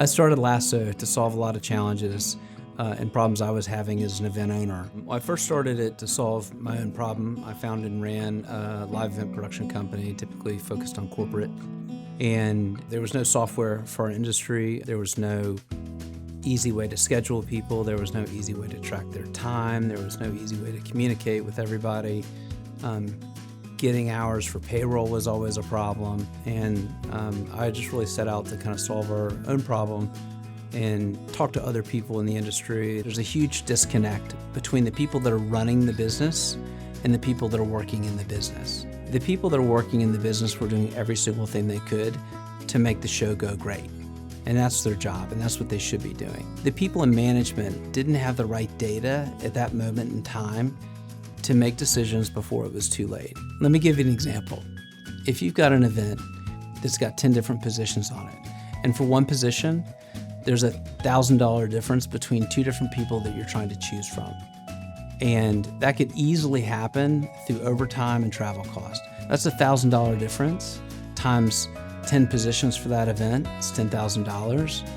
I started LASSO to solve a lot of challenges and problems I was having as an event owner. I first started it to solve my own problem. I founded and ran a live event production company, typically focused on corporate. And there was no software for our industry. There was no easy way to schedule people. There was no easy way to track their time. There was no easy way to communicate with everybody. Getting hours for payroll was always a problem. And I just really set out to kind of solve our own problem and talk to other people in the industry. There's a huge disconnect between the people that are running the business and the people that are working in the business. The people that are working in the business were doing every single thing they could to make the show go great. And that's their job, and that's what they should be doing. The people in management didn't have the right data at that moment in time to make decisions before it was too late. Let me give you an example. If you've got an event that's got 10 different positions on it, and for one position, there's a $1,000 difference between two different people that you're trying to choose from. And that could easily happen through overtime and travel cost. That's a $1,000 difference times 10 positions for that event, it's $10,000.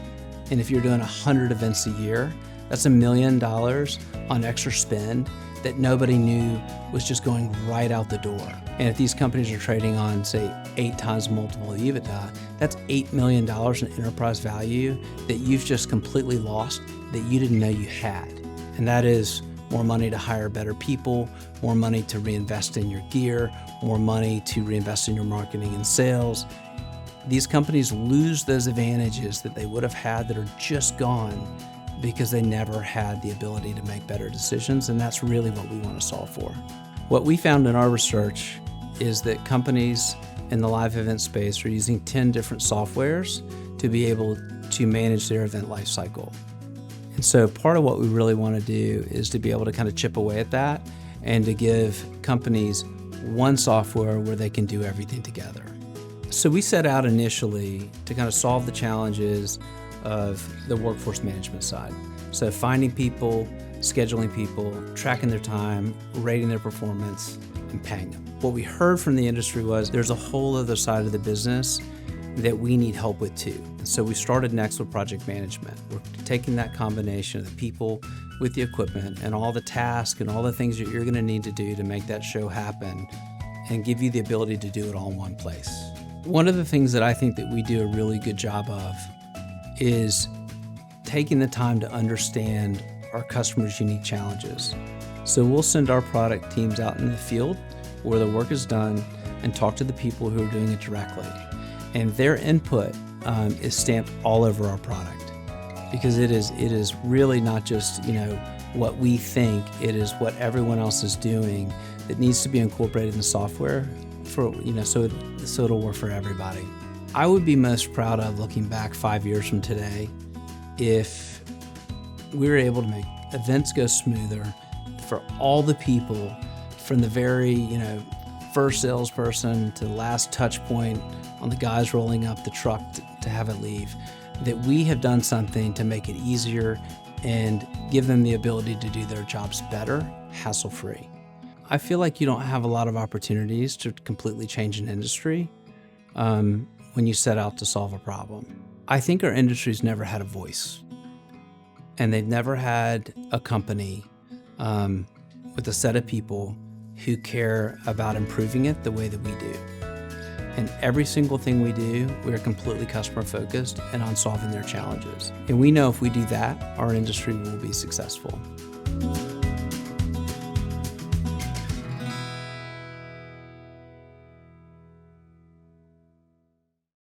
And if you're doing 100 events a year, that's $1 million on extra spend that nobody knew was just going right out the door. And if these companies are trading on, say, 8 times multiple of EBITDA, that's $8 million in enterprise value that you've just completely lost that you didn't know you had. And that is more money to hire better people, more money to reinvest in your gear, more money to reinvest in your marketing and sales. These companies lose those advantages that they would have had that are just gone because they never had the ability to make better decisions, and that's really what we want to solve for. What we found in our research is that companies in the live event space are using 10 different softwares to be able to manage their event lifecycle. And so part of what we really want to do is to be able to kind of chip away at that and to give companies one software where they can do everything together. So we set out initially to kind of solve the challenges of the workforce management side. So finding people, scheduling people, tracking their time, rating their performance, and paying them. What we heard from the industry was there's a whole other side of the business that we need help with too. And so we started next with project management. We're taking that combination of the people with the equipment and all the tasks and all the things that you're gonna need to do to make that show happen and give you the ability to do it all in one place. One of the things that I think that we do a really good job of is taking the time to understand our customers' unique challenges. So we'll send our product teams out in the field where the work is done and talk to the people who are doing it directly. And their input is stamped all over our product because it is really not just what we think, it is what everyone else is doing that needs to be incorporated in the software for so it'll work for everybody. I would be most proud of looking back 5 years from today if we were able to make events go smoother for all the people from the very first salesperson to the last touch point on the guys rolling up the truck to have it leave, that we have done something to make it easier and give them the ability to do their jobs better, hassle-free. I feel like you don't have a lot of opportunities to completely change an industry when you set out to solve a problem. I think our industry's never had a voice, and they've never had a company with a set of people who care about improving it the way that we do. And every single thing we do, we're completely customer focused and on solving their challenges. And we know if we do that, our industry will be successful.